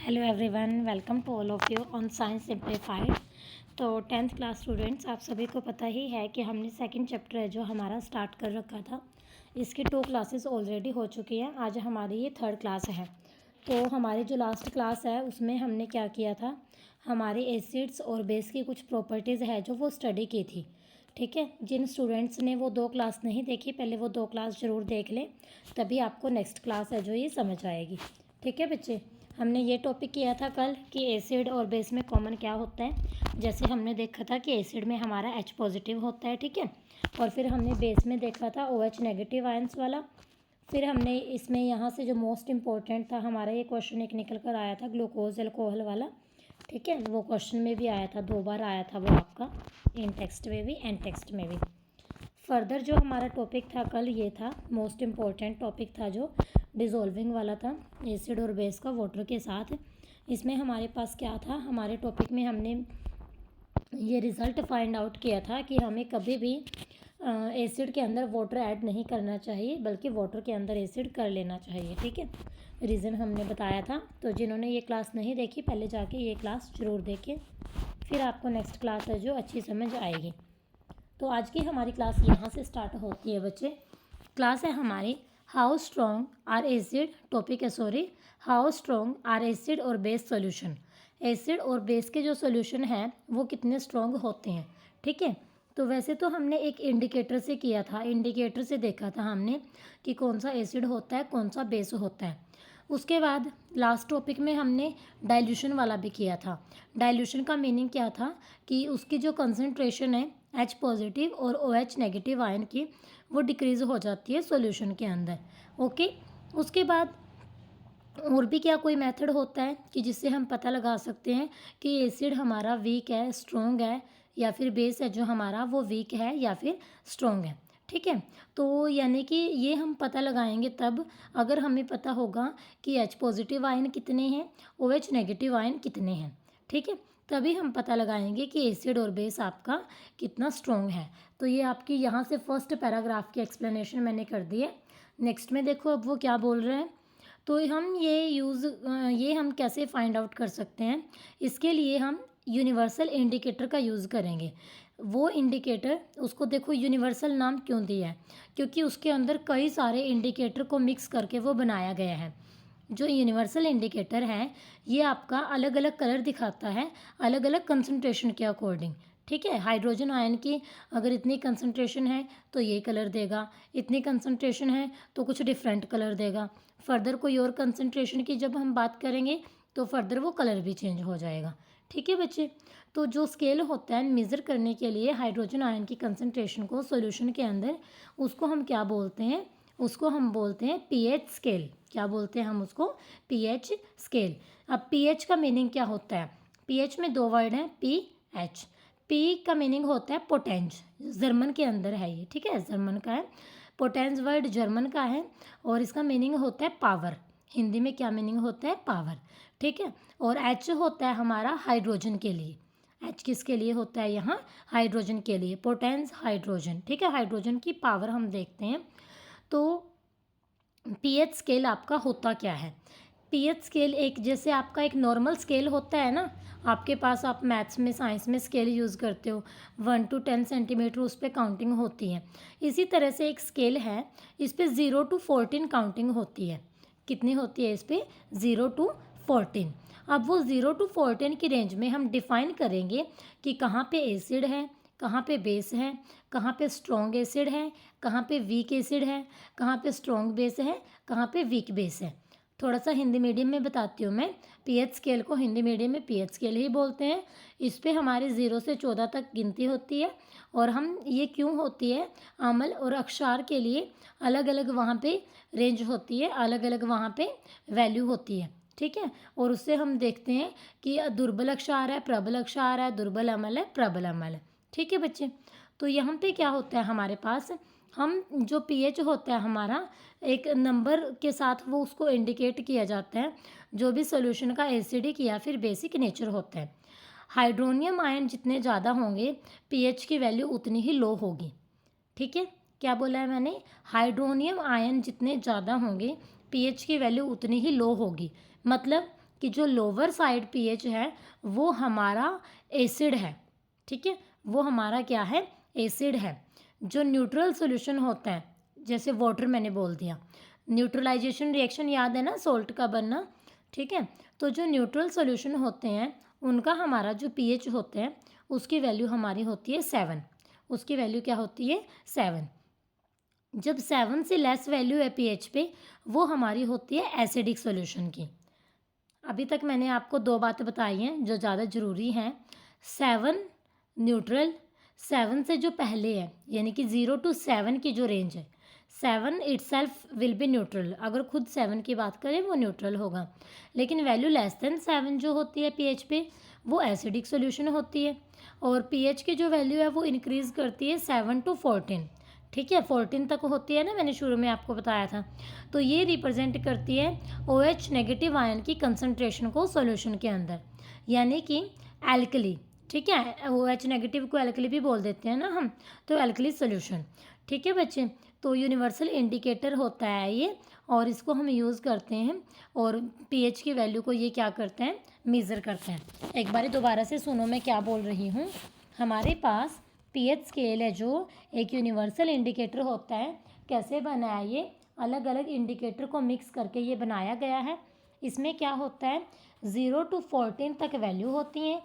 Hello everyone, welcome to all of you on science simplified. तो 10th class students, आप सभी को पता ही है कि हमने सेकंड चैप्टर है जो हमारा स्टार्ट कर रखा था। इसकी 2 क्लासेस ऑलरेडी हो चुकी हैं। आज हमारी ये 3rd क्लास है। तो हमारी जो लास्ट क्लास है उसमें हमने क्या किया था, हमारे एसिड्स और बेस की कुछ प्रॉपर्टीज़ है जो वो स्टडी की थी। ठीक है, जिन स्टूडेंट्स ने वो 2 क्लास नहीं देखी, पहले वो 2 क्लास ज़रूर देख लें, तभी आपको नेक्स्ट क्लास है जो ये समझ आएगी। ठीक है बच्चे, हमने ये टॉपिक किया था कल कि एसिड और बेस में कॉमन क्या होता है। जैसे हमने देखा था कि एसिड में हमारा H पॉजिटिव होता है, ठीक है, और फिर हमने बेस में देखा था OH नेगेटिव आयंस वाला। फिर हमने इसमें यहाँ से जो मोस्ट इम्पोर्टेंट था हमारा, ये क्वेश्चन एक निकल कर आया था ग्लूकोज अल्कोहल वाला। ठीक है, वो क्वेश्चन में भी आया था, 2 बार आया था वो आपका, इन टेक्स्ट में भी एंड टेक्स्ट में भी। फर्दर जो हमारा टॉपिक था कल, ये था मोस्ट इम्पॉर्टेंट टॉपिक था जो डिज़ोल्विंग वाला था, एसिड और बेस का वाटर के साथ। इसमें हमारे पास क्या था, हमारे टॉपिक में हमने ये रिज़ल्ट फाइंड आउट किया था कि हमें कभी भी एसिड के अंदर वाटर ऐड नहीं करना चाहिए, बल्कि वाटर के अंदर एसिड कर लेना चाहिए। ठीक है, रीज़न हमने बताया था। तो जिन्होंने ये क्लास नहीं देखी, पहले जाके ये क्लास ज़रूर देखें, फिर आपको नेक्स्ट क्लास है जो अच्छी समझ आएगी। तो आज की हमारी क्लास यहाँ से स्टार्ट होती है बच्चे। क्लास है हमारी how strong are acid, topic है sorry, how strong are acid और बेस सॉल्यूशन। एसिड और बेस के जो सॉल्यूशन हैं वो कितने स्ट्रॉन्ग होते हैं। ठीक है, तो वैसे तो हमने एक इंडिकेटर से किया था, इंडिकेटर से देखा था हमने कि कौन सा एसिड होता है, कौन सा बेस होता है। उसके बाद लास्ट टॉपिक में हमने डाइल्यूशन वाला भी किया था। डाइल्यूशन का मीनिंग क्या था कि उसकी जो कंसंट्रेशन है H पॉजिटिव और OH नेगेटिव आयन की, वो डिक्रीज़ हो जाती है सॉल्यूशन के अंदर। ओके, उसके बाद और भी क्या कोई मेथड होता है कि जिससे हम पता लगा सकते हैं कि एसिड हमारा वीक है, स्ट्रॉन्ग है, या फिर बेस है जो हमारा वो वीक है या फिर स्ट्रॉन्ग है। ठीक है, तो यानी कि ये हम पता लगाएंगे तब अगर हमें पता होगा कि H पॉजिटिव आयन कितने हैं, OH नेगेटिव आयन कितने हैं। ठीक है, तभी हम पता लगाएंगे कि एसिड और बेस आपका कितना स्ट्रॉन्ग है। तो ये आपकी यहाँ से फर्स्ट पैराग्राफ की एक्सप्लेनेशन मैंने कर दी है। नेक्स्ट में देखो अब वो क्या बोल रहे हैं। तो हम ये हम कैसे फाइंड आउट कर सकते हैं, इसके लिए हम यूनिवर्सल इंडिकेटर का यूज़ करेंगे। वो इंडिकेटर, उसको देखो यूनिवर्सल नाम क्यों दिया है, क्योंकि उसके अंदर कई सारे इंडिकेटर को मिक्स करके वो बनाया गया है। जो यूनिवर्सल इंडिकेटर है ये आपका अलग अलग कलर दिखाता है, अलग अलग कंसंट्रेशन के अकॉर्डिंग। ठीक है, हाइड्रोजन आयन की अगर इतनी कंसंट्रेशन है तो ये कलर देगा, इतनी कंसंट्रेशन है तो कुछ डिफरेंट कलर देगा। फर्दर कोई और कंसंट्रेशन की जब हम बात करेंगे तो फर्दर वो कलर भी चेंज हो जाएगा। ठीक है बच्चे, तो जो स्केल होता है मेज़र करने के लिए हाइड्रोजन आयन की कंसंट्रेशन को सॉल्यूशन के अंदर, उसको हम क्या बोलते हैं, उसको हम बोलते हैं pH स्केल। क्या बोलते हैं हम उसको, pH स्केल। अब pH का मीनिंग क्या होता है, pH में 2 वर्ड हैं, pH। P का मीनिंग होता है पोटेंज, जर्मन के अंदर है ये। ठीक है, जर्मन का है, पोटेंज वर्ड जर्मन का है, और इसका मीनिंग होता है पावर। हिंदी में क्या मीनिंग होता है, पावर। ठीक है, और H होता है हमारा हाइड्रोजन के लिए। H किसके लिए होता है यहाँ, हाइड्रोजन के लिए, पोटेंस हाइड्रोजन। ठीक है, हाइड्रोजन की पावर हम देखते हैं। तो pH स्केल आपका होता क्या है, pH स्केल एक जैसे आपका एक नॉर्मल स्केल होता है ना, आपके पास आप मैथ्स में साइंस में स्केल यूज़ करते हो, 1 to 10 सेंटीमीटर उस पर काउंटिंग होती है। इसी तरह से एक स्केल है, इस पर 0 to 14 काउंटिंग होती है। कितनी होती है इस पर, 0 to 14। अब वो 0 to 14 की रेंज में हम डिफ़ाइन करेंगे कि कहाँ पे एसिड है, कहाँ पे बेस है, कहाँ पे स्ट्रॉन्ग एसिड है, कहाँ पे वीक एसिड है, कहाँ पे स्ट्रॉन्ग बेस है, कहाँ पे वीक बेस है। थोड़ा सा हिंदी मीडियम में बताती हूँ मैं, pH स्केल को हिंदी मीडियम में pH स्केल ही बोलते हैं। इस पे हमारे 0 से 14 तक गिनती होती है, और हम ये क्यों होती है, अम्ल और अक्षार के लिए अलग अलग वहाँ पे रेंज होती है, अलग अलग वहाँ पे वैल्यू होती है। ठीक है, और उससे हम देखते हैं कि दुर्बल अक्षार है, प्रबल अक्षार है, दुर्बल अम्ल है, प्रबल अम्ल है। ठीक है बच्चे, तो यहाँ पे क्या होता है हमारे पास, हम जो pH होता है हमारा एक नंबर के साथ वो उसको इंडिकेट किया जाता है, जो भी सॉल्यूशन का एसिडिक या फिर बेसिक नेचर होता है। हाइड्रोनियम आयन जितने ज़्यादा होंगे pH की वैल्यू उतनी ही लो होगी। ठीक है, क्या बोला है मैंने, हाइड्रोनियम आयन जितने ज़्यादा होंगे pH की वैल्यू उतनी ही लो होगी। मतलब कि जो लोअर साइड पीएच है वो हमारा एसिड है, ठीक है, वो हमारा क्या है, एसिड है। जो न्यूट्रल सॉल्यूशन होता है, जैसे वाटर मैंने बोल दिया, न्यूट्रलाइजेशन रिएक्शन याद है ना, सोल्ट का बनना, ठीक है। तो जो न्यूट्रल सॉल्यूशन होते हैं उनका हमारा जो पीएच होते हैं उसकी वैल्यू हमारी होती है 7, उसकी वैल्यू क्या होती है 7। जब 7 से लेस वैल्यू है पीएच पे, वो हमारी होती है एसिडिक सॉल्यूशन की। अभी तक मैंने आपको 2 बातें बताई हैं जो ज़्यादा ज़रूरी हैं। 7 न्यूट्रल, 7 से जो पहले है यानी कि 0 to 7 की जो रेंज है, 7 इटसेल्फ विल बी न्यूट्रल, अगर खुद 7 की बात करें वो न्यूट्रल होगा। लेकिन वैल्यू लेस देन 7 जो होती है पीएच पे, वो एसिडिक सॉल्यूशन होती है। और पीएच की जो वैल्यू है वो इंक्रीज़ करती है 7 to 14, ठीक है, 14 तक होती है ना, मैंने शुरू में आपको बताया था। तो ये रिप्रेजेंट करती है OH नेगेटिव आयन की कंसंट्रेशन को सॉल्यूशन के अंदर, यानी कि एल्कली, ठीक है, OH नेगेटिव को एल्कली भी बोल देते हैं ना हम, तो एल्कली सॉल्यूशन, ठीक है बच्चे। तो यूनिवर्सल इंडिकेटर होता है ये, और इसको हम यूज़ करते हैं और पीएच की वैल्यू को ये क्या करते हैं, मेज़र करते हैं। एक बार दोबारा से सुनो मैं क्या बोल रही हूँ। हमारे पास पीएच स्केल है जो एक यूनिवर्सल इंडिकेटर होता है। कैसे बना है ये, अलग अलग इंडिकेटर को मिक्स करके ये बनाया गया है। इसमें क्या होता है, 0 to 14 तक वैल्यू होती हैं,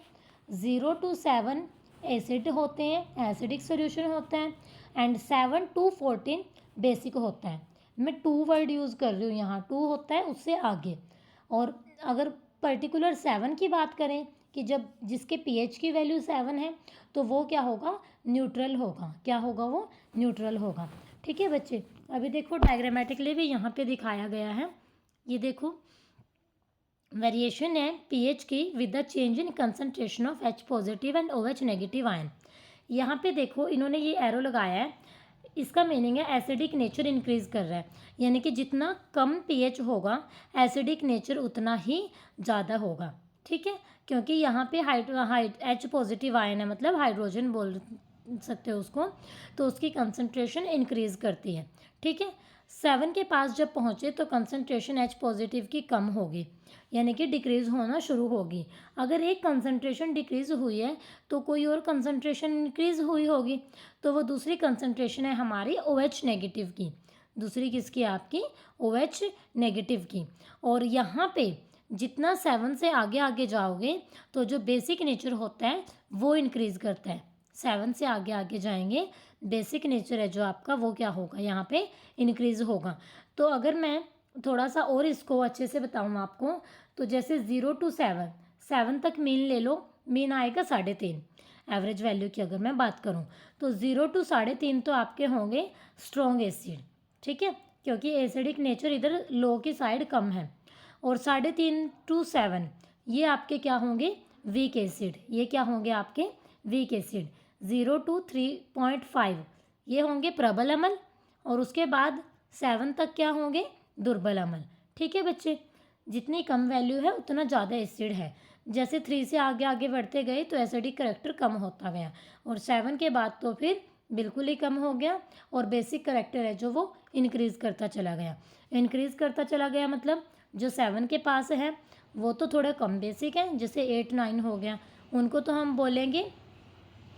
0 to 7 एसिड होते हैं, एसिडिक सॉल्यूशन होता है, एंड 7 to 14 बेसिक होता है। मैं 2 वर्ड यूज़ कर रही हूँ यहाँ, 2 होता है उससे आगे। और अगर पर्टिकुलर 7 की बात करें कि जब जिसके पीएच की वैल्यू 7 है तो वो क्या होगा, न्यूट्रल होगा। क्या होगा, वो न्यूट्रल होगा, ठीक है बच्चे। अभी देखो डायग्रामेटिकली भी यहाँ पे दिखाया गया है, ये देखो वेरिएशन है पीएच की with the change in concentration of H positive and OH negative ion. यहाँ पे देखो इन्होंने ये एरो लगाया है, इसका मीनिंग है एसिडिक नेचर इंक्रीज़ कर रहा है, यानी कि जितना कम पीएच होगा एसिडिक नेचर उतना ही ज़्यादा होगा, ठीक है, क्योंकि यहाँ पे H पॉजिटिव आयन है, मतलब हाइड्रोजन बोल सकते हो उसको, तो उसकी कंसंट्रेशन इंक्रीज़ करती है, ठीक है। 7 के पास जब पहुँचे तो कंसंट्रेशन H पॉजिटिव की कम होगी, यानी कि डिक्रीज़ होना शुरू होगी। अगर एक कंसंट्रेशन डिक्रीज़ हुई है तो कोई और कंसंट्रेशन इंक्रीज़ हुई होगी, तो वो दूसरी कंसंट्रेशन है हमारी OH नेगेटिव की, दूसरी किसकी, आपकी OH नेगेटिव की। और यहाँ पे जितना 7 से आगे आगे जाओगे तो जो बेसिक नेचर होता है वो इंक्रीज़ करता है। 7 से आगे आगे जाएंगे, बेसिक नेचर है जो आपका वो क्या होगा, यहाँ पे इंक्रीज़ होगा। तो अगर मैं थोड़ा सा और इसको अच्छे से बताऊँ आपको, तो जैसे 0 to 7 तक मीन ले लो, मीन आएगा 3.5, एवरेज वैल्यू की अगर मैं बात करूँ तो 0 to 3.5 तो आपके होंगे स्ट्रॉन्ग एसिड, ठीक है, क्योंकि एसिडिक नेचर इधर लो की साइड कम है। और 3.5 to 7 ये आपके क्या होंगे, वीक एसिड, ये क्या होंगे आपके वीक एसिड। 0 to 3.5 ये होंगे प्रबल अम्ल, और उसके बाद 7 तक क्या होंगे, दुर्बल अम्ल, ठीक है बच्चे। जितनी कम वैल्यू है उतना ज़्यादा एसिड है। जैसे 3 से आगे आगे बढ़ते गए तो एसिडिक करेक्टर कम होता गया, और 7 के बाद तो फिर बिल्कुल ही कम हो गया, और बेसिक करेक्टर है जो वो इंक्रीज़ करता चला गया। इंक्रीज़ करता चला गया मतलब जो 7 के पास है वो तो थोड़ा कम बेसिक है, जैसे 8 9 हो गया, उनको तो हम बोलेंगे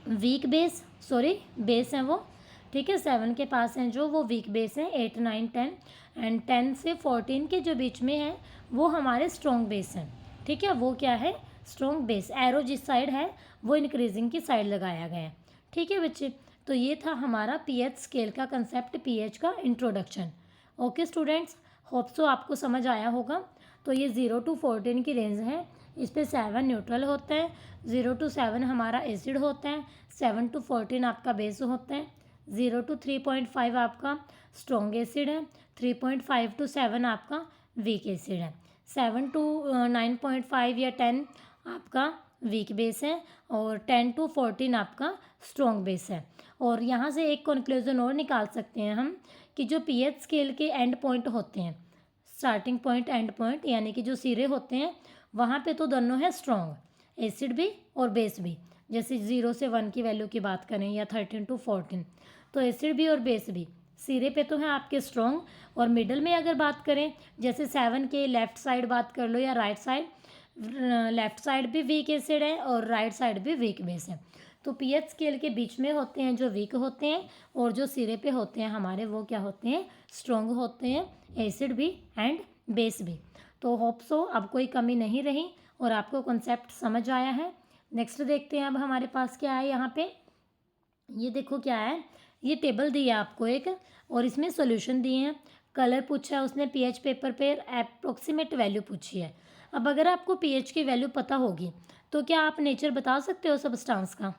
वीक बेस, सॉरी बेस हैं वो, ठीक है। 7 के पास हैं जो वो वीक बेस हैं, 8 9 10, एंड 10 से 14 के जो बीच में हैं वो हमारे स्ट्रॉन्ग बेस हैं, ठीक है। वो क्या है, स्ट्रॉन्ग बेस। एरो जिस साइड है वो इंक्रीजिंग की साइड लगाया गया है, ठीक है बच्चे। तो ये था हमारा पीएच स्केल का कंसेप्ट, पीएच का introduction. Okay students, hope so आपको समझ आया होगा। तो ये 0 to 14 की रेंज है, इस पर 7 न्यूट्रल होता है, 0 to 7 हमारा एसिड होता है, 7 to 14 आपका बेस होता है, 0 to 3.5 आपका स्ट्रॉन्ग एसिड है, 3.5 to 7 आपका वीक एसिड है, 7 to 9.5 या 10 आपका वीक बेस है, और 10 to 14 आपका स्ट्रॉन्ग बेस है। और यहाँ से एक कंक्लूजन और निकाल सकते हैं हम कि जो पीएच स्केल के एंड पॉइंट होते हैं, स्टार्टिंग पॉइंट एंड पॉइंट, यानी कि जो सिरे होते हैं वहाँ पे तो दोनों है स्ट्रॉन्ग, एसिड भी और बेस भी। जैसे 0 से 1 की वैल्यू की बात करें या 13 to 14, तो एसिड भी और बेस भी सिरे पे तो है आपके स्ट्रॉन्ग, और मिडल में अगर बात करें जैसे 7 के लेफ़्ट साइड बात कर लो या राइट साइड, लेफ़्ट साइड भी वीक एसिड है और राइट साइड भी वीक बेस है। तो पीएच स्केल के बीच में होते हैं जो वीक होते हैं, और जो सिरे पे होते हैं हमारे वो क्या होते हैं, स्ट्रॉन्ग होते हैं, एसिड भी एंड बेस भी। तो होप सो अब कोई कमी नहीं रही और आपको कॉन्सेप्ट समझ आया है। नेक्स्ट देखते हैं अब हमारे पास क्या है यहाँ पे। ये देखो क्या है, ये टेबल दी है आपको एक, और इसमें सॉल्यूशन दिए हैं, कलर पूछा है उसने, पीएच पेपर पे अप्रोक्सीमेट वैल्यू पूछी है। अब अगर आपको पीएच की वैल्यू पता होगी तो क्या आप नेचर बता सकते हो सब्सटेंस का?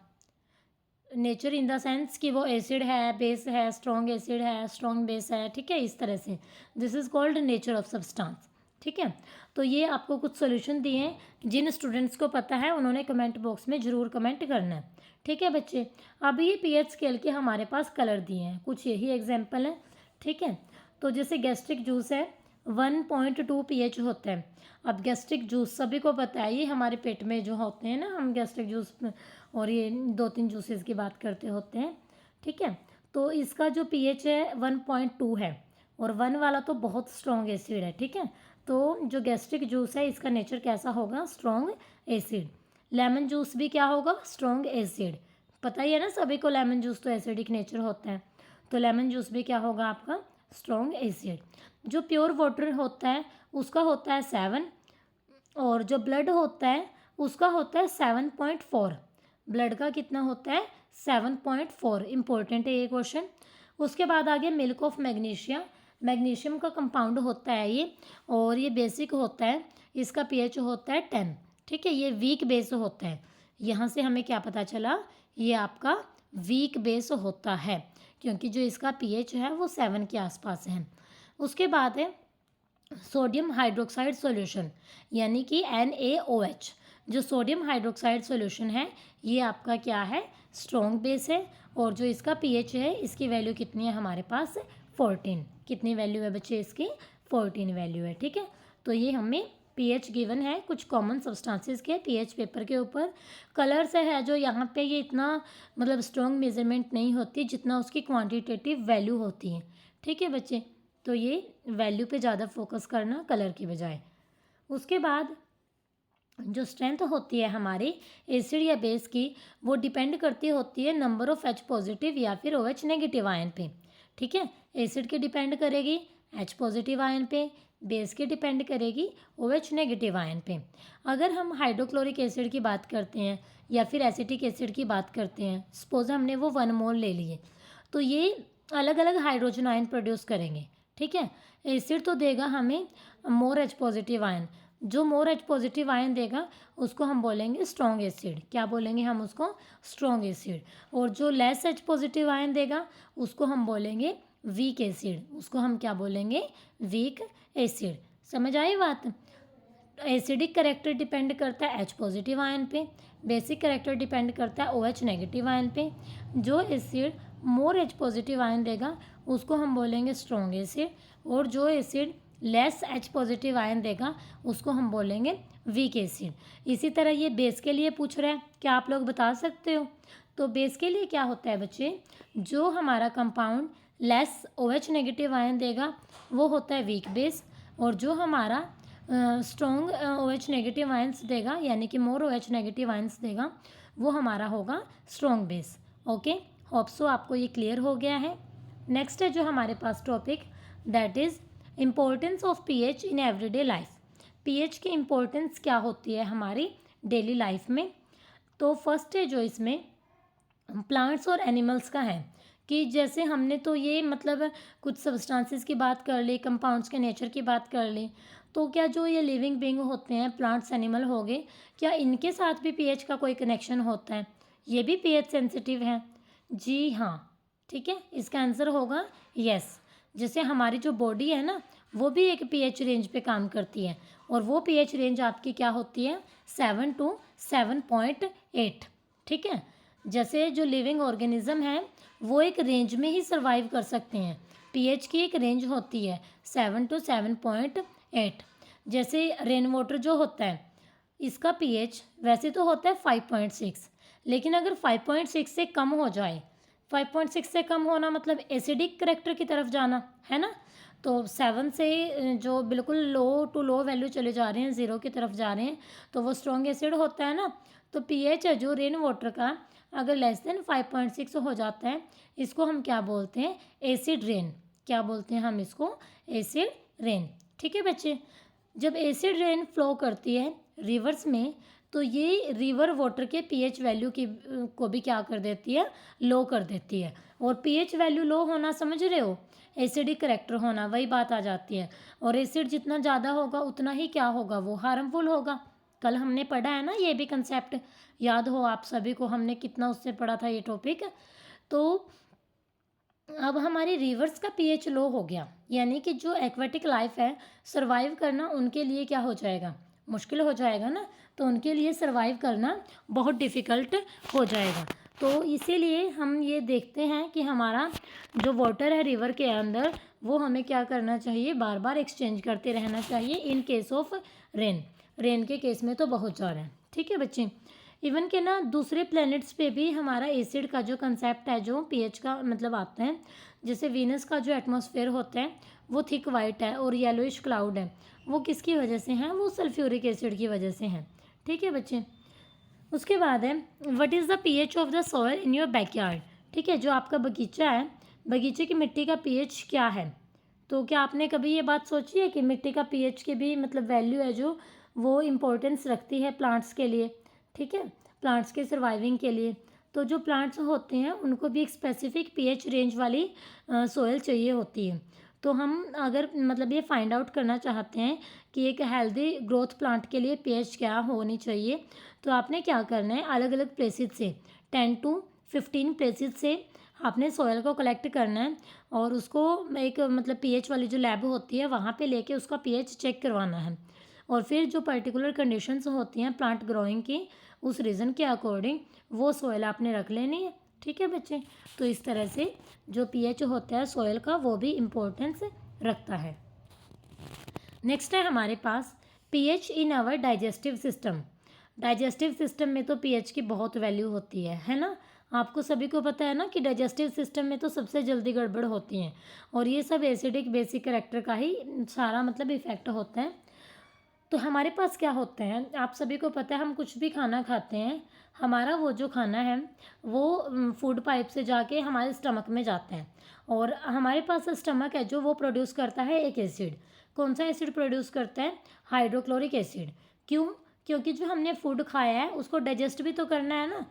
नेचर इन द सेंस कि वो एसिड है, बेस है, स्ट्रॉन्ग एसिड है, स्ट्रॉन्ग बेस है, ठीक है, इस तरह से। This is called nature of substance, ठीक है। तो ये आपको कुछ सॉल्यूशन दिए हैं, जिन स्टूडेंट्स को पता है उन्होंने कमेंट बॉक्स में ज़रूर कमेंट करना है, ठीक है बच्चे। अब ये पीएच स्केल के हमारे पास कलर दिए हैं, कुछ यही एग्जाम्पल है, ठीक है। तो जैसे गैस्ट्रिक जूस है 1.2 पीएच होता है। अब गैस्ट्रिक जूस सभी को पता है, ये हमारे पेट में जो होते हैं ना, हम गैस्ट्रिक जूस और ये 2-3 जूसेस की बात करते होते हैं, ठीक है। तो इसका जो पीएच है 1.2 है, और 1 वाला तो बहुत स्ट्रॉन्ग एसिड है, ठीक है। तो जो गैस्ट्रिक जूस है इसका नेचर कैसा होगा, स्ट्रॉन्ग एसिड। लेमन जूस भी क्या होगा, स्ट्रॉन्ग एसिड। पता ही है ना सभी को, लेमन जूस तो एसिडिक नेचर होता है, तो लेमन जूस भी क्या होगा आपका, स्ट्रॉन्ग एसिड। जो प्योर वाटर होता है उसका होता है 7, और जो ब्लड होता है उसका होता है 7.4। ब्लड का कितना होता है, 7.4। इंपॉर्टेंट है ये क्वेश्चन। उसके बाद आगे मिल्क ऑफ मैग्नीशिया, मैग्नीशियम का कंपाउंड होता है ये, और ये बेसिक होता है, इसका पीएच होता है 10, ठीक है। ये वीक बेस होता है, यहाँ से हमें क्या पता चला, ये आपका वीक बेस होता है, क्योंकि जो इसका पीएच है वो 7 के आसपास है। उसके बाद है सोडियम हाइड्रोक्साइड सॉल्यूशन, यानी कि NaOH। जो सोडियम हाइड्रोक्साइड सॉल्यूशन है ये आपका क्या है, स्ट्रॉन्ग बेस है, और जो इसका पीएच है इसकी वैल्यू कितनी है हमारे पास, 14। कितनी वैल्यू है बच्चे इसकी, 14 वैल्यू है, ठीक है। तो ये हमें पीएच गिवन है कुछ कॉमन सब्सटेंसेस के पीएच पेपर के ऊपर। कलर से है जो यहाँ पे ये इतना मतलब स्ट्रॉन्ग मेजरमेंट नहीं होती जितना उसकी क्वांटिटेटिव वैल्यू होती है, ठीक है बच्चे। तो ये वैल्यू पे ज़्यादा फोकस करना कलर की बजाय। उसके बाद जो स्ट्रेंथ होती है हमारी एसिड या बेस की, वो डिपेंड करती होती है नंबर ऑफ H पॉजिटिव या फिर OH नेगेटिव आयन पे, ठीक है। एसिड की डिपेंड करेगी H पॉजिटिव आयन पे, बेस की डिपेंड करेगी OH नेगेटिव आयन पे। अगर हम हाइड्रोक्लोरिक एसिड की बात करते हैं या फिर एसिटिक एसिड की बात करते हैं, सपोज हमने वो 1 मोल ले लिए, तो ये अलग अलग हाइड्रोजन आयन प्रोड्यूस करेंगे, ठीक है। एसिड तो देगा हमें मोर H पॉजिटिव आयन, जो मोर H पॉजिटिव आयन देगा उसको हम बोलेंगे स्ट्रॉन्ग एसिड। क्या बोलेंगे हम उसको, स्ट्रॉन्ग एसिड। और जो लेस H पॉजिटिव आयन देगा उसको हम बोलेंगे वीक एसिड, उसको हम क्या बोलेंगे, वीक एसिड। समझ आई बात। एसिडिक करेक्टर डिपेंड करता है H पॉजिटिव आयन पे, बेसिक करेक्टर डिपेंड करता है OH नेगेटिव आयन पे। जो एसिड मोर H पॉजिटिव आयन देगा उसको हम बोलेंगे स्ट्रॉन्ग एसिड, और जो acid less H positive ion देगा उसको हम बोलेंगे वीक एसिड। इसी तरह ये बेस के लिए पूछ रहा है, क्या आप लोग बता सकते हो? तो बेस के लिए क्या होता है बच्चे, जो हमारा compound less OH negative ion देगा वो होता है वीक बेस, और जो हमारा स्ट्रॉन्ग OH नेगेटिव आयंस देगा यानी कि मोर OH नेगेटिव आयंस देगा वो हमारा होगा strong base. Okay, hope so आपको ये क्लियर हो गया है। नेक्स्ट है जो हमारे पास topic, that is importance of pH in everyday life. PH की इम्पोर्टेंस क्या होती है हमारी डेली लाइफ में। तो फर्स्ट है जो इसमें प्लांट्स और एनिमल्स का है, कि जैसे हमने तो ये मतलब कुछ सब्सटेंसेस की बात कर ली, कंपाउंड्स के नेचर की बात कर ली, तो क्या जो ये लिविंग बीइंग होते हैं, प्लांट्स एनिमल हो गए, क्या इनके साथ भी पीएच का कोई कनेक्शन होता है? ये भी पीएच सेंसिटिव है? जी हाँ, ठीक है, इसका आंसर होगा यस। जैसे हमारी जो बॉडी है ना वो भी एक पीएच रेंज पे काम करती है, और वो पीएच रेंज आपकी क्या होती है, 7 to 7.8, ठीक है। जैसे जो लिविंग ऑर्गेनिज्म है वो एक रेंज में ही सर्वाइव कर सकते हैं, पीएच की एक रेंज होती है 7 to 7.8। जैसे रेन वाटर जो होता है इसका पीएच वैसे तो होता है 5.6, लेकिन अगर 5.6 से कम हो जाए 5.6 से कम होना मतलब एसिडिक करेक्टर की तरफ जाना, है ना। तो 7 से जो बिल्कुल लो टू लो वैल्यू चले जा रहे हैं, 0 की तरफ जा रहे हैं, तो वो स्ट्रॉन्ग एसिड होता है ना। तो पीएच है जो रेन वाटर का अगर लेस देन 5.6 हो जाता है, इसको हम क्या बोलते हैं, एसिड रेन। क्या बोलते हैं हम इसको, एसिड रेन। ठीक है बच्चे। जब एसिड रेन फ्लो करती है रिवर्स में, तो ये रिवर वाटर के पीएच वैल्यू की को भी क्या कर देती है, लो कर देती है। और पीएच वैल्यू लो होना समझ रहे हो, एसिडिक करेक्टर होना, वही बात आ जाती है। और एसिड जितना ज़्यादा होगा उतना ही क्या होगा, वो हार्मफुल होगा। कल हमने पढ़ा है ना ये भी कंसेप्ट, याद हो आप सभी को, हमने कितना उससे पढ़ा था ये टॉपिक। तो अब हमारी रिवर्स का पीएच लो हो गया, यानी कि जो एक्वेटिक लाइफ है सरवाइव करना उनके लिए क्या हो जाएगा, मुश्किल हो जाएगा ना। तो उनके लिए सरवाइव करना बहुत डिफ़िकल्ट हो जाएगा। तो इसीलिए हम ये देखते हैं कि हमारा जो वाटर है रिवर के अंदर, वो हमें क्या करना चाहिए, बार बार एक्सचेंज करते रहना चाहिए in case of rain. Rain के केस में तो बहुत ज़्यादा है। ठीक है बच्चे। इवन के ना दूसरे प्लैनेट्स पे भी हमारा एसिड का जो कंसेप्ट है, जो पीएच का मतलब आता है, जैसे वीनस का जो एटमॉस्फेयर होता है वो थिक वाइट है और येलोइश क्लाउड है, वो किसकी वजह से हैं, वो सल्फ्यूरिक एसिड की वजह से हैं। ठीक है बच्चे। उसके बाद है what is the pH of the soil in your backyard. ठीक है, जो आपका बगीचा है, बगीचे की मिट्टी का पीएच क्या है। तो क्या आपने कभी ये बात सोची है कि मिट्टी का पीएच की भी मतलब वैल्यू है जो वो इम्पोर्टेंस रखती है प्लांट्स के लिए। ठीक है, प्लांट्स के सर्वाइविंग के लिए। तो जो प्लांट्स होते हैं उनको भी एक स्पेसिफिक पीएच रेंज वाली सोयल चाहिए होती है। तो हम अगर मतलब ये फाइंड आउट करना चाहते हैं कि एक हेल्दी ग्रोथ प्लांट के लिए पीएच क्या होनी चाहिए, तो आपने क्या करना है, अलग अलग प्लेसेस से 10 to 15 प्लेसेस से आपने सॉयल को कलेक्ट करना है और उसको एक मतलब पीएच वाली जो लैब होती है वहाँ पे लेके उसका पीएच चेक करवाना है। और फिर जो पर्टिकुलर कंडीशंस होती हैं प्लांट ग्रोइंग की, उस रीज़न के अकॉर्डिंग वो सॉयल आपने रख लेनी है। ठीक है बच्चे। तो इस तरह से जो पीएच होता है सॉयल का वो भी इम्पोर्टेंस रखता है। नेक्स्ट है हमारे पास pH in our digestive system. Digestive system में तो पीएच की बहुत वैल्यू होती है ना। आपको सभी को पता है ना कि डाइजेस्टिव सिस्टम में तो सबसे जल्दी गड़बड़ होती हैं और ये सब एसिडिक बेसिक करेक्टर का ही सारा मतलब इफेक्ट होता है। तो हमारे पास क्या होते हैं, आप सभी को पता है, हम कुछ भी खाना खाते हैं, हमारा वो जो खाना है वो फूड पाइप से जाके हमारे स्टमक में जाता है। और हमारे पास स्टमक है जो वो प्रोड्यूस करता है एक एसिड। कौन सा एसिड प्रोड्यूस करता है, हाइड्रोक्लोरिक एसिड। क्यों, क्योंकि जो हमने फूड खाया है उसको डाइजेस्ट भी तो करना है ना।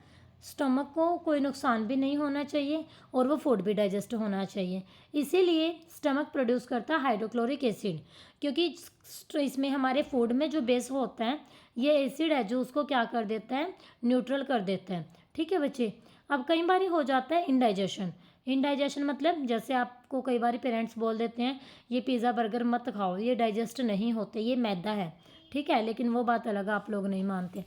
स्टमक को कोई नुकसान भी नहीं होना चाहिए और वो फूड भी डाइजेस्ट होना चाहिए, इसीलिए स्टमक प्रोड्यूस करता है हाइड्रोक्लोरिक एसिड। क्योंकि इसमें हमारे फूड में जो बेस होता है ये एसिड है जो उसको क्या कर देता है, न्यूट्रल कर देता है। ठीक है बच्चे। अब कई बार हो जाता है इंडाइजेशन। इंडाइजेशन मतलब जैसे आपको कई बार पेरेंट्स बोल देते हैं ये पिज़्ज़ा बर्गर मत खाओ, ये डाइजेस्ट नहीं होते, ये मैदा है। ठीक है, लेकिन वो बात अलग, आप लोग नहीं मानते।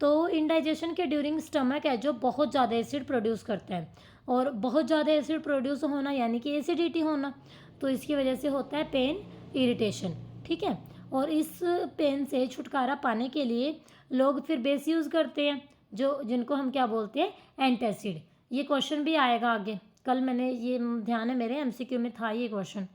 तो इंडाइजेशन के ड्यूरिंग स्टमक है जो बहुत ज़्यादा एसिड प्रोड्यूस करता है और बहुत ज़्यादा एसिड प्रोड्यूस होना यानी कि एसिडिटी होना, तो इसकी वजह से होता है पेन, इरिटेशन। ठीक है, और इस पेन से छुटकारा पाने के लिए लोग फिर बेस यूज़ करते हैं जो जिनको हम क्या बोलते हैं, एंटासिड। ये क्वेश्चन भी आएगा आगे, कल मैंने ये ध्यान है मेरे एमसीक्यू में था ये क्वेश्चन।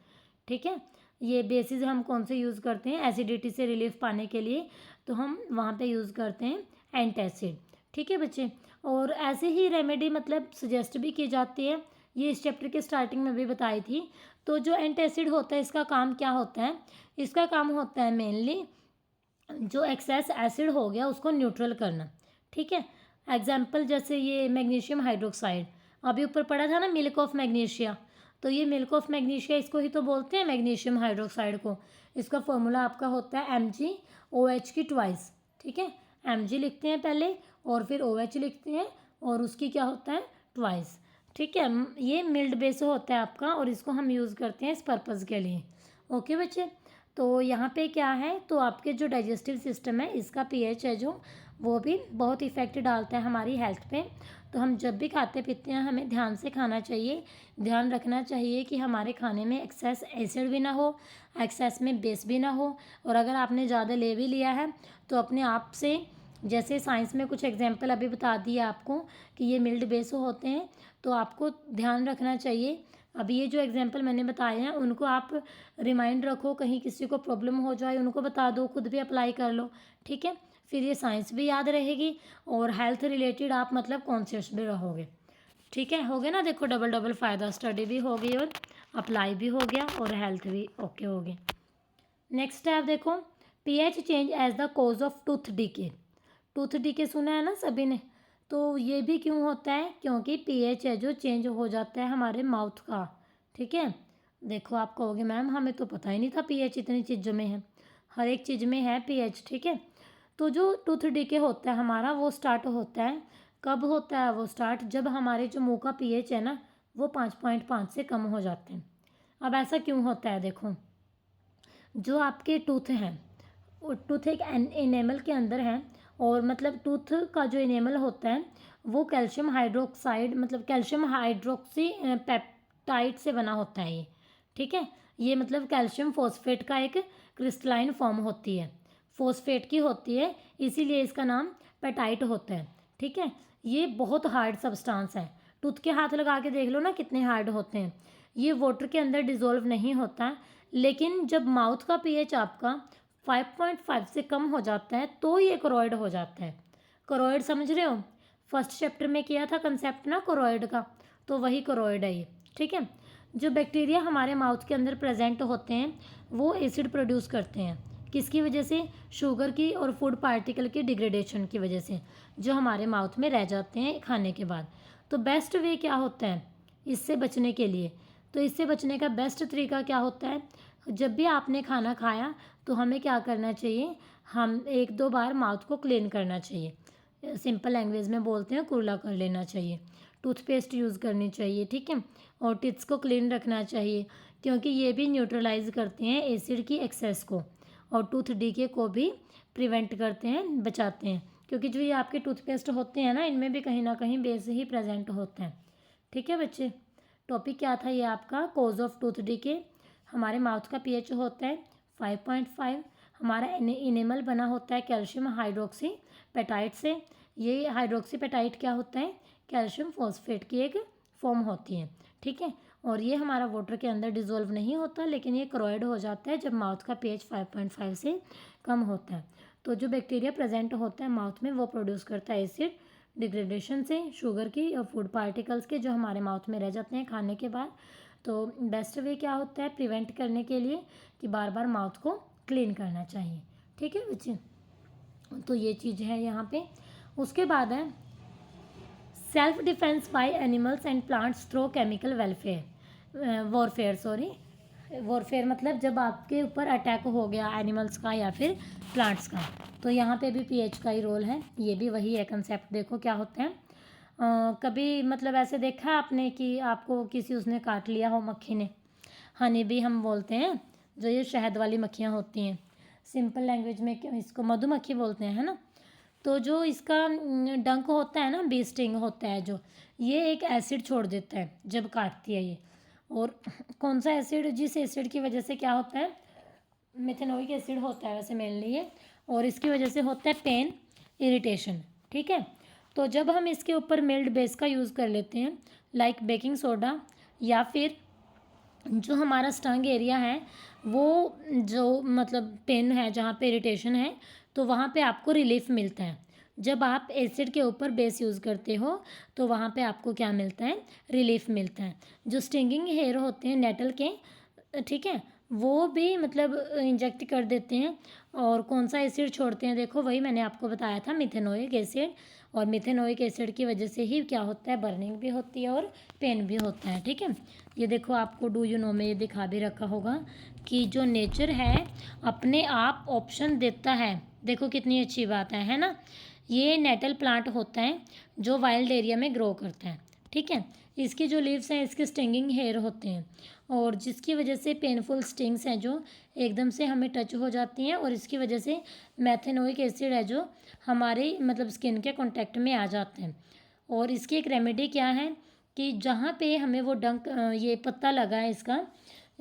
ठीक है, ये बेसिस हम कौन से यूज़ करते हैं एसिडिटी से रिलीफ पाने के लिए, तो हम वहाँ पे यूज़ करते हैं एंटासिड। ठीक है बच्चे। और ऐसे ही रेमेडी मतलब सजेस्ट भी की जाती है, ये इस चैप्टर के स्टार्टिंग में भी बताई थी। तो जो एंटासिड होता है इसका काम क्या होता है, इसका काम होता है मेनली जो एक्सेस एसिड हो गया उसको न्यूट्रल करना। ठीक है, एग्जाम्पल जैसे ये मैग्नीशियम हाइड्रोक्साइड, अभी ऊपर पढ़ा था ना मिल्क ऑफ मैग्नीशिया, तो ये मिल्क ऑफ मैग्नीशिया इसको ही तो बोलते हैं मैग्नीशियम हाइड्रोक्साइड को। इसका फॉर्मूला आपका होता है MgOH की ट्वाइस। ठीक है, Mg लिखते हैं पहले और फिर OH लिखते हैं और उसकी क्या होता है, ट्वाइस। ठीक है, ये मिल्ड बेस होता है आपका और इसको हम यूज़ करते हैं इस पर्पज़ के लिए। ओके बच्चे। तो यहाँ पे क्या है, तो आपके जो डाइजेस्टिव सिस्टम है इसका पीएच है जो वो भी बहुत इफ़ेक्ट डालता है हमारी हेल्थ पे। तो हम जब भी खाते पीते हैं हमें ध्यान से खाना चाहिए, ध्यान रखना चाहिए कि हमारे खाने में एक्सेस एसिड भी ना हो, एक्सेस में बेस भी ना हो। और अगर आपने ज़्यादा ले भी लिया है तो अपने आप से जैसे साइंस में कुछ एग्जाम्पल अभी बता दिए आपको कि ये मिल्ड बेस होते हैं, तो आपको ध्यान रखना चाहिए। अभी ये जो एग्जाम्पल मैंने बताए हैं उनको आप रिमाइंड रखो, कहीं किसी को प्रॉब्लम हो जाए उनको बता दो, खुद भी अप्लाई कर लो, ठीक है। फिर ये साइंस भी याद रहेगी और हेल्थ रिलेटेड आप मतलब कॉन्शियस भी रहोगे, ठीक है। हो गया ना, देखो डबल डबल फ़ायदा, स्टडी भी हो गई और अप्लाई भी हो गया और हेल्थ भी ओके हो गई। नेक्स्ट है, आप देखो pH change as the cause of tooth decay. Tooth decay सुना है ना सभी ने, तो ये भी क्यों होता है, क्योंकि पीएच है जो चेंज हो जाता है हमारे माउथ का, ठीक है। देखो आप कहोगे मैम हमें तो पता ही नहीं था पीएच इतनी चीज़ों में है, हर एक चीज़ में है पीएच, ठीक है। तो जो टूथ डीके होता है हमारा वो स्टार्ट होता है, कब होता है वो स्टार्ट, जब हमारे जो मुंह का पीएच है ना वो 5.5 से कम हो जाते हैं। अब ऐसा क्यों होता है, देखो जो आपके टूथ हैं, वो टूथ एक इनेमल के अंदर है, और मतलब टूथ का जो इनेमल होता है वो कैल्शियम हाइड्रोक्साइड मतलब कैल्शियम हाइड्रोक्सी पेप्टाइड से बना होता है ये, ठीक है। ये मतलब कैल्शियम फॉस्फेट का एक क्रिस्टलाइन फॉर्म होती है, फॉस्फेट की होती है, इसीलिए इसका नाम पेटाइट होता है, ठीक है। ये बहुत हार्ड सब्सटेंस है, टूथ के हाथ लगा के देख लो ना कितने हार्ड होते हैं। ये वाटर के अंदर डिज़ोल्व नहीं होता, लेकिन जब माउथ का पीएच आपका 5.5 से कम हो जाता है तो ये कोरॉइड हो जाता है। कोरॉइड समझ रहे हो, फर्स्ट चैप्टर में किया था कंसेप्ट ना कोरॉइड का, तो वही कोरॉइड है ये, ठीक है। जो बैक्टीरिया हमारे माउथ के अंदर प्रेजेंट होते हैं वो एसिड प्रोड्यूस करते हैं, किसकी वजह से, शुगर की और फूड पार्टिकल की डिग्रेडेशन की वजह से, जो हमारे माउथ में रह जाते हैं खाने के बाद। तो बेस्ट वे क्या होता है इससे बचने के लिए, तो इससे बचने का बेस्ट तरीका क्या होता है, जब भी आपने खाना खाया तो हमें क्या करना चाहिए, हम 1-2 बार माउथ को क्लीन करना चाहिए, सिंपल लैंग्वेज में बोलते हैं कुरला कर लेना चाहिए, टूथपेस्ट यूज़ करनी चाहिए, ठीक है। और टिप्स को क्लीन रखना चाहिए, क्योंकि ये भी न्यूट्रलाइज करते हैं एसिड की एक्सेस को, और टूथ डीके को भी प्रिवेंट करते हैं, बचाते हैं, क्योंकि जो ये आपके टूथपेस्ट होते हैं ना इनमें भी कहीं ना कहीं बेस ही प्रेजेंट होते हैं, ठीक है बच्चे। टॉपिक क्या था ये आपका, कॉज ऑफ टूथ डीके। हमारे माउथ का पीएच होता है 5.5, हमारा इनेमल बना होता है कैल्शियम हाइड्रोक्सी पेटाइट से। ये हाइड्रोक्सी पेटाइट क्या होता है, कैल्शियम फॉस्फेट की एक फॉर्म होती है, ठीक है। और ये हमारा वाटर के अंदर डिज़ोल्व नहीं होता, लेकिन ये क्रोइड हो जाता है जब माउथ का पीएच 5.5 से कम होता है। तो जो बैक्टीरिया प्रेजेंट होता है माउथ में वो प्रोड्यूस करता है एसिड डिग्रेडेशन से, शुगर की और फूड पार्टिकल्स के, जो हमारे माउथ में रह जाते हैं खाने के बाद। तो बेस्ट वे क्या होता है प्रिवेंट करने के लिए, कि बार बार माउथ को क्लीन करना चाहिए, ठीक है बच्चे। तो ये चीज़ है यहाँ पे। उसके बाद है self defence by animals and plants through chemical warfare मतलब जब आपके ऊपर अटैक हो गया एनिमल्स का या फिर प्लांट्स का, तो यहाँ पे भी पीएच का ही रोल है, ये भी वही है कंसेप्ट। देखो क्या होता है, कभी मतलब ऐसे देखा आपने कि आपको किसी उसने काट लिया हो, मक्खी ने, हनी भी हम बोलते हैं, जो ये शहद वाली मक्खियाँ होती हैं, सिंपल लैंग्वेज में इसको मधुमक्खी बोलते हैं, है ना। तो जो इसका डंक होता है ना, बी स्टिंग होता है जो, ये एक एसिड छोड़ देता है जब काटती है ये। और कौन सा एसिड, जिस एसिड की वजह से क्या होता है, मेथेनोइक एसिड होता है वैसे मेनली ये, और इसकी वजह से होता है पेन, इरिटेशन, ठीक है। तो जब हम इसके ऊपर मिल्ड बेस का यूज़ कर लेते हैं लाइक बेकिंग सोडा, या फिर जो हमारा स्टंग एरिया है वो जो मतलब पेन है जहाँ पे इरिटेशन है, तो वहाँ पे आपको रिलीफ मिलता है। जब आप एसिड के ऊपर बेस यूज़ करते हो तो वहाँ पे आपको क्या मिलता है, रिलीफ मिलता है। जो स्टिंगिंग हेयर होते हैं नेटल के, ठीक है, वो भी मतलब इंजेक्ट कर देते हैं। और कौन सा एसिड छोड़ते हैं, देखो वही मैंने आपको बताया था, मिथेनोइक एसिड। और मिथेनोइक एसिड की वजह से ही क्या होता है, बर्निंग भी होती है और पेन भी होता है, ठीक है। ये देखो आपको डू यू नो में ये दिखा भी रखा होगा कि जो नेचर है अपने आप ऑप्शन देता है, देखो कितनी अच्छी बात है ना। ये नेटल प्लांट होता है जो वाइल्ड एरिया में ग्रो करता है, ठीक है। इसकी जो लीव्स हैं इसके स्टिंगिंग हेयर होते हैं, और जिसकी वजह से पेनफुल स्टिंग्स हैं जो एकदम से हमें टच हो जाती हैं, और इसकी वजह से मेथेनोइक एसिड है जो हमारे मतलब स्किन के कांटेक्ट में आ जाते हैं। और इसकी एक रेमेडी क्या है कि जहाँ पे हमें वो डंक ये पत्ता लगा है इसका,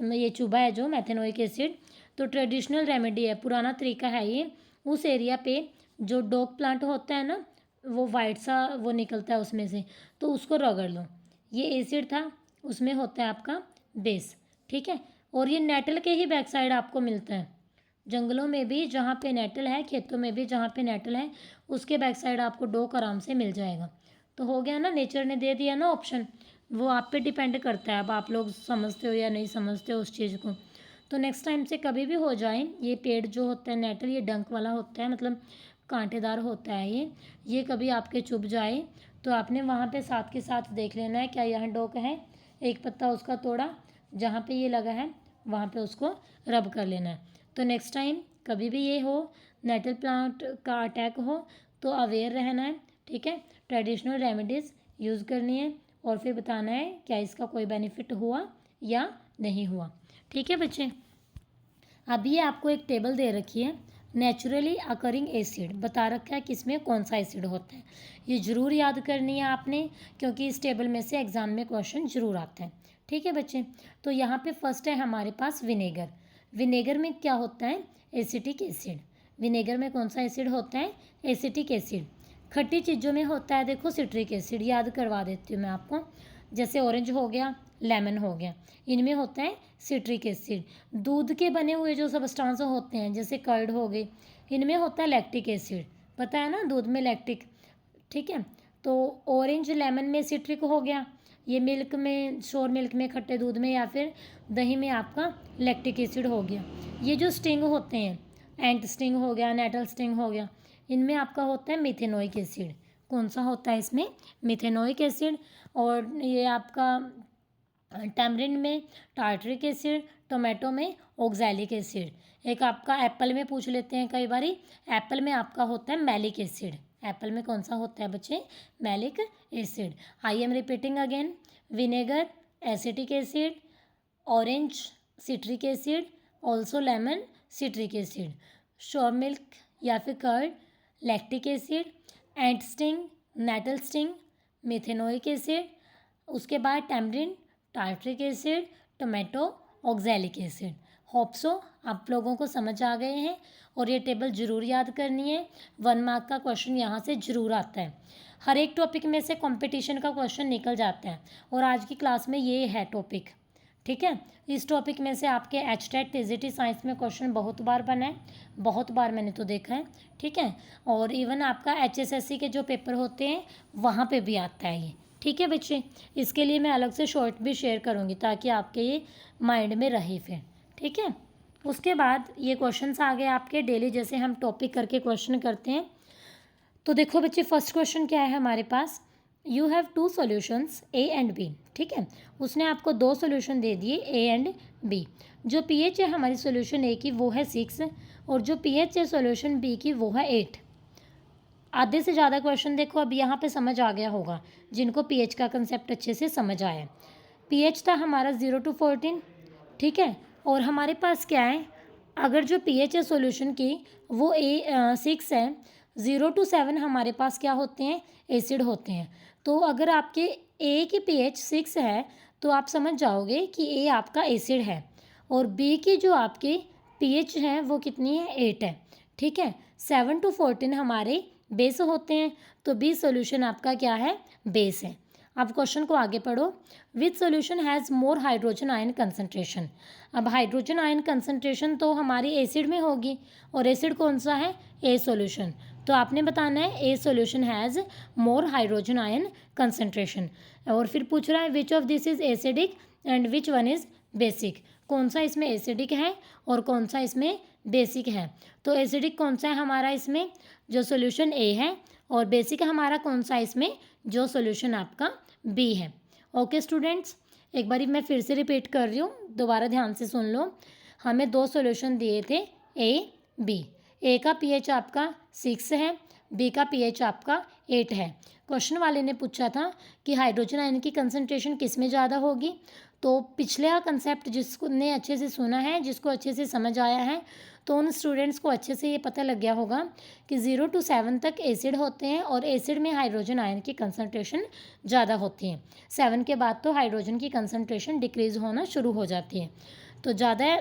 ये चुभा है जो मेथेनोइक एसिड, तो ट्रेडिशनल रेमेडी है, पुराना तरीका है ये, उस एरिया पे जो डॉग प्लांट होता है ना, वो वाइट सा वो निकलता है उसमें से, तो उसको रगड़ लो। ये एसिड था, उसमें होता है आपका बेस, ठीक है। और ये नेटल के ही बैक साइड आपको मिलता है। जंगलों में भी जहाँ पे नेटल है, खेतों में भी जहाँ पे नेटल है, उसके बैक साइड आपको डॉग आराम से मिल जाएगा। तो हो गया ना, नेचर ने दे दिया ना ऑप्शन, वो आप पे डिपेंड करता है अब आप लोग समझते हो या नहीं समझते हो उस चीज़ को। तो नेक्स्ट टाइम से कभी भी हो जाए, ये पेड़ जो होता है नेटल, ये डंक वाला होता है, मतलब कांटेदार होता है ये कभी आपके चुभ जाए तो आपने वहाँ पे साथ के साथ देख लेना है क्या यहाँ डॉग है, एक पत्ता उसका तोड़ा, जहाँ पे ये लगा है वहाँ पे उसको रब कर लेना है। तो नेक्स्ट टाइम कभी भी ये हो, नेटल प्लांट का अटैक हो, तो अवेयर रहना है, ठीक है। ट्रेडिशनल रेमेडीज़ यूज़ करनी है और फिर बताना है क्या इसका कोई बेनिफिट हुआ या नहीं हुआ, ठीक है बच्चे। अभी ये आपको एक टेबल दे रखी है, नेचुरली अकरिंग एसिड बता रखा है किसमें कौन सा एसिड होता है। ये ज़रूर याद करनी है आपने, क्योंकि इस टेबल में से एग्ज़ाम में क्वेश्चन ज़रूर आता है, ठीक है बच्चे। तो यहाँ पे फर्स्ट है हमारे पास विनेगर। विनेगर में क्या होता है, एसिटिक एसिड। विनेगर में कौन सा एसिड होता है, एसिटिक एसिड। खट्टी चीज़ों में होता है देखो सिट्रिक एसिड, याद करवा देती हूँ मैं आपको, जैसे ऑरेंज हो गया, लेमन हो गया, इनमें होता है सिट्रिक एसिड। दूध के बने हुए जो सब्सटेंस होते हैं जैसे कर्ड हो गए, इनमें होता है लैक्टिक एसिड, पता है ना, दूध में लैक्टिक, ठीक है। तो ऑरेंज लेमन में सिट्रिक हो गया, ये मिल्क में, श्योर मिल्क में, खट्टे दूध में या फिर दही में आपका लैक्टिक एसिड हो गया। ये जो स्टिंग होते हैं, एंट स्टिंग हो गया, नेटल स्टिंग हो गया, इनमें आपका होता है मिथेनोइक एसिड। कौन सा होता है इसमें, मिथेनोइक एसिड। और ये आपका टैमरिंड में टार्टरिक एसिड, टोमेटो में ऑक्सैलिक एसिड। एक आपका एप्पल में पूछ लेते हैं कई बारी, एप्पल में आपका होता है मैलिक एसिड। एप्पल में कौन सा होता है बच्चे, malic acid. I am repeating again, vinegar acetic acid, orange citric acid, also lemon citric acid, sour milk या फिर curd lactic acid, ant sting nettle sting methanoic acid, उसके बाद tamarind tartaric acid, tomato oxalic acid. Hope so आप लोगों को समझ आ गए हैं और ये टेबल ज़रूर याद करनी है, 1 मार्क का क्वेश्चन यहाँ से ज़रूर आता है। हर एक टॉपिक में से कंपटीशन का क्वेश्चन निकल जाता है और आज की क्लास में ये है टॉपिक, ठीक है। इस टॉपिक में से आपके एचटेट टीजीटी साइंस में क्वेश्चन बहुत बार बना है, बहुत बार मैंने तो देखा है, ठीक है। और इवन आपका एचएसएससी के जो पेपर होते हैं वहाँ पे भी आता है ये, ठीक है बच्चे। इसके लिए मैं अलग से शॉर्ट भी शेयर करूँगी ताकि आपके ये माइंड में रहे फिर, ठीक है। उसके बाद ये क्वेश्चंस आ गए आपके डेली, जैसे हम टॉपिक करके क्वेश्चन करते हैं। तो देखो बच्चे, फर्स्ट क्वेश्चन क्या है हमारे पास, you have 2 solutions A and B, ठीक है। उसने आपको 2 सॉल्यूशन दे दिए ए एंड बी। जो पीएच है हमारी सॉल्यूशन ए की वो है 6 और जो पीएच है सॉल्यूशन बी की वो है 8। आधे से ज़्यादा क्वेश्चन देखो अब यहाँ पे समझ आ गया होगा जिनको पीएच का कंसेप्ट अच्छे से समझ आया। पीएच था हमारा 0 to 14, ठीक है। और हमारे पास क्या है, अगर जो पीएच है सॉल्यूशन की वो 6 है, 0 to 7 हमारे पास क्या होते हैं, एसिड होते हैं। तो अगर आपके ए की पीएच 6 है तो आप समझ जाओगे कि ए आपका एसिड है और बी की जो आपकी पीएच है वो कितनी है, 8 है, ठीक है। 7 to 14 हमारे बेस होते हैं, तो बी सॉल्यूशन आपका क्या है, बेस है। अब क्वेश्चन को आगे पढ़ो, which solution has more hydrogen ion concentration. अब हाइड्रोजन आयन कंसंट्रेशन तो हमारी एसिड में होगी और एसिड कौन सा है, ए सॉल्यूशन। तो आपने बताना है ए solution has more hydrogen ion concentration. और फिर पूछ रहा है which of this is acidic and which one is basic, कौन सा इसमें एसिडिक है और कौन सा इसमें बेसिक है। तो एसिडिक कौन सा है हमारा इसमें, जो सॉल्यूशन ए है, और बेसिक हमारा कौन सा इसमें, जो सॉल्यूशन आपका बी है। ओके स्टूडेंट्स, एक बारी मैं फिर से रिपीट कर रही हूँ, दोबारा ध्यान से सुन लो। हमें 2 सॉल्यूशन दिए थे ए बी, ए का पीएच आपका 6 है, बी का पीएच आपका 8 है। क्वेश्चन वाले ने पूछा था कि हाइड्रोजन आयन की कंसंट्रेशन किस में ज़्यादा होगी। तो पिछले का कंसेप्ट जिसने अच्छे से सुना है, जिसको अच्छे से समझ आया है, तो उन स्टूडेंट्स को अच्छे से ये पता लग गया होगा कि 0 to 7 तक एसिड होते हैं और एसिड में हाइड्रोजन आयन की कंसंट्रेशन ज़्यादा होती है। 7 के बाद तो हाइड्रोजन की कंसंट्रेशन डिक्रीज़ होना शुरू हो जाती है। तो ज़्यादा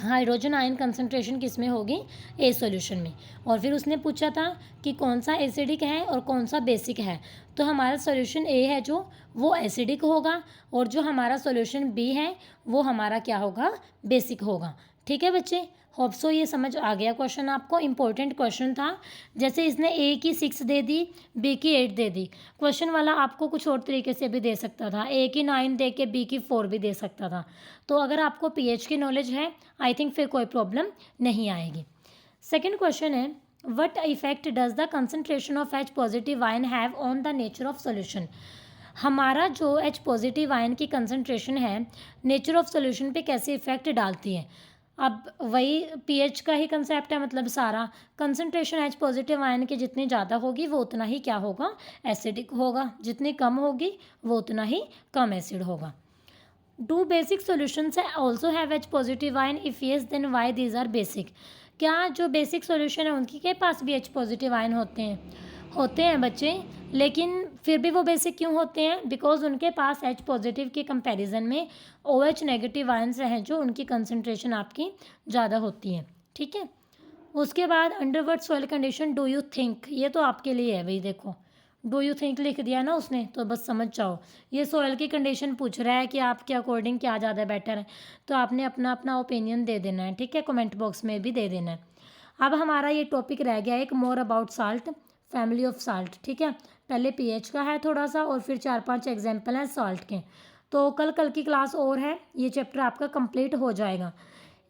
हाइड्रोजन आयन कंसंट्रेशन किस में होगी, ए सॉल्यूशन में। और फिर उसने पूछा था कि कौन सा एसिडिक है और कौन सा बेसिक है, तो हमारा सॉल्यूशन ए है जो वो एसिडिक होगा, और जो हमारा सॉल्यूशन बी है वो हमारा क्या होगा, बेसिक होगा। ठीक है बच्चे, होप सो ये समझ आ गया क्वेश्चन आपको। इंपॉर्टेंट क्वेश्चन था, जैसे इसने ए की 6 दे दी, बी की 8 दे दी। क्वेश्चन वाला आपको कुछ और तरीके से भी दे सकता था, ए की 9 दे के बी की 4 भी दे सकता था। तो अगर आपको पीएच की नॉलेज है, आई थिंक फिर कोई प्रॉब्लम नहीं आएगी। सेकेंड क्वेश्चन है, what effect does the concentration of H positive ion have on the nature of solution. हमारा जो एच पॉजिटिव आयन की कंसंट्रेशन है नेचर ऑफ सोल्यूशन पे कैसे इफेक्ट डालती है। अब वही पीएच का ही कंसेप्ट है, मतलब सारा कंसंट्रेशन एच पॉजिटिव आयन की जितनी ज़्यादा होगी वो उतना ही क्या होगा, एसिडिक होगा, जितनी कम होगी वो उतना ही कम एसिड होगा। Do basic solutions also have H positive ion, if yes then why these are basic. क्या जो बेसिक सॉल्यूशन है उनके के पास भी एच पॉजिटिव आयन होते हैं बच्चे, लेकिन फिर भी वो बेसिक क्यों होते हैं, बिकॉज उनके पास एच पॉजिटिव के कंपैरिजन में ओ एच नेगेटिव आयन्स हैं जो उनकी कंसंट्रेशन आपकी ज़्यादा होती है। ठीक है, उसके बाद under what soil condition do you think, ये तो आपके लिए है भाई, देखो डू यू थिंक लिख दिया ना उसने, तो बस समझ जाओ ये सॉइल की कंडीशन पूछ रहा है कि आपके अकॉर्डिंग क्या ज़्यादा बेटर है, तो आपने अपना अपना ओपिनियन दे देना है। ठीक है, कमेंट बॉक्स में भी दे देना है। अब हमारा ये टॉपिक रह गया एक more about salt, family of salt. ठीक है, पहले पीएच का है थोड़ा सा, और फिर 4-5 एग्जाम्पल हैं साल्ट के। तो कल की क्लास और है, ये चैप्टर आपका कंप्लीट हो जाएगा।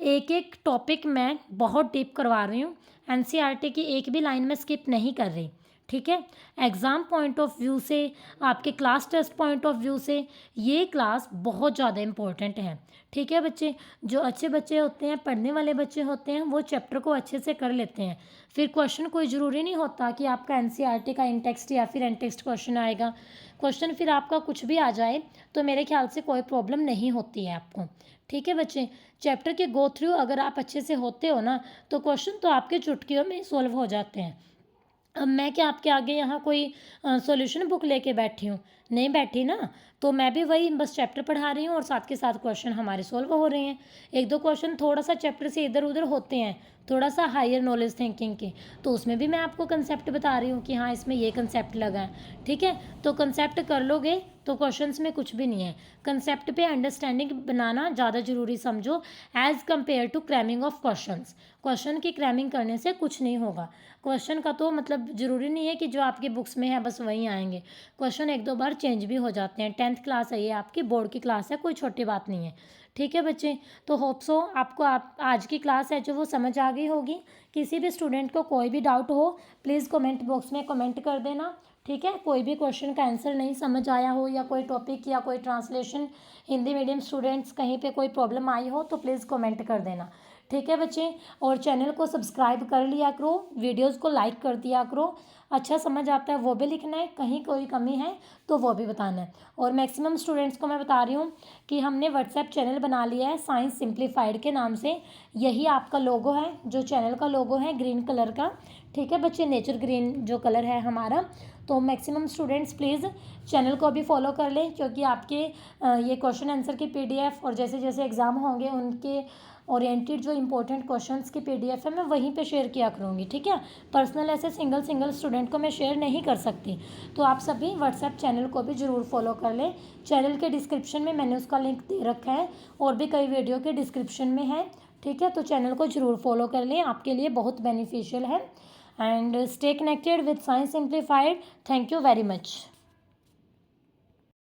एक एक टॉपिक मैं बहुत डीप करवा रही हूँ, एनसीईआरटी की एक भी लाइन में स्किप नहीं कर रही। ठीक है, एग्ज़ाम पॉइंट ऑफ व्यू से, आपके class test point of view से ये क्लास बहुत ज़्यादा इम्पोर्टेंट है। ठीक है बच्चे, जो अच्छे बच्चे होते हैं, पढ़ने वाले बच्चे होते हैं, वो चैप्टर को अच्छे से कर लेते हैं। फिर क्वेश्चन कोई ज़रूरी नहीं होता कि आपका एनसीईआरटी का इन टेक्स्ट या फिर एन टेक्स्ट क्वेश्चन आएगा। क्वेश्चन फिर आपका कुछ भी आ जाए तो मेरे ख्याल से कोई प्रॉब्लम नहीं होती है आपको। ठीक है बच्चे, चैप्टर के गो थ्रू अगर आप अच्छे से होते हो ना, तो क्वेश्चन तो आपके चुटकियों में सॉल्व हो जाते हैं। अब मैं क्या आपके आगे यहाँ कोई सॉल्यूशन बुक लेके बैठी हूँ, नहीं बैठी ना, तो मैं भी वही बस चैप्टर पढ़ा रही हूँ और साथ के साथ क्वेश्चन हमारे सॉल्व हो रहे हैं। एक दो क्वेश्चन थोड़ा सा चैप्टर से इधर उधर होते हैं, थोड़ा सा हायर नॉलेज थिंकिंग के, तो उसमें भी मैं आपको कंसेप्ट बता रही हूँ कि हाँ इसमें ये कंसेप्ट लगा है। ठीक है, तो कंसेप्ट कर लोगे तो क्वेश्चंस में कुछ भी नहीं है। कंसेप्ट पे अंडरस्टैंडिंग बनाना ज़्यादा ज़रूरी समझो as compare to cramming of questions. Question की क्रैमिंग करने से कुछ नहीं होगा। क्वेश्चन का तो मतलब ज़रूरी नहीं है कि जो आपकी बुक्स में है बस वही आएंगे, क्वेश्चन एक दो बार चेंज भी हो जाते हैं। 10th क्लास है ये, आपकी बोर्ड की क्लास है, कोई छोटी बात नहीं है। ठीक है बच्चे, तो होप सो आपको आज की क्लास है जो वो समझ आ गई होगी। किसी भी स्टूडेंट को कोई भी डाउट हो प्लीज़ कमेंट बॉक्स में कमेंट कर देना। ठीक है, कोई भी क्वेश्चन का आंसर नहीं समझ आया हो, या कोई टॉपिक या कोई ट्रांसलेशन, हिंदी मीडियम स्टूडेंट्स कहीं पे कोई प्रॉब्लम आई हो तो प्लीज़ कमेंट कर देना। ठीक है बच्चे, और चैनल को सब्सक्राइब कर लिया करो, वीडियोस को लाइक कर दिया करो। अच्छा समझ आता है वो भी लिखना है, कहीं कोई कमी है तो वो भी बताना है। और मैक्सिमम स्टूडेंट्स को मैं बता रही हूँ कि हमने व्हाट्सएप चैनल बना लिया है साइंस सिंप्लीफाइड के नाम से। यही आपका लोगो है, जो चैनल का लोगो है ग्रीन कलर का। ठीक है बच्चे, नेचर ग्रीन जो कलर है हमारा। तो मैक्सिमम स्टूडेंट्स प्लीज़ चैनल को अभी फॉलो कर लें, क्योंकि आपके ये क्वेश्चन आंसर की पीडीएफ और जैसे जैसे एग्ज़ाम होंगे उनके ओरिएंटेड जो इंपॉर्टेंट क्वेश्चंस की पीडीएफ है मैं वहीं पे शेयर किया करूँगी। ठीक है, पर्सनल ऐसे सिंगल स्टूडेंट को मैं शेयर नहीं कर सकती, तो आप सभी व्हाट्सएप चैनल को भी ज़रूर फॉलो कर लें। चैनल के डिस्क्रिप्शन में मैंने उसका लिंक दे रखा है, और भी कई वीडियो के डिस्क्रिप्शन में है। ठीक है, तो चैनल को ज़रूर फॉलो कर लें, आपके लिए बहुत बेनिफिशियल है। And stay connected with science simplified. Thank you very much.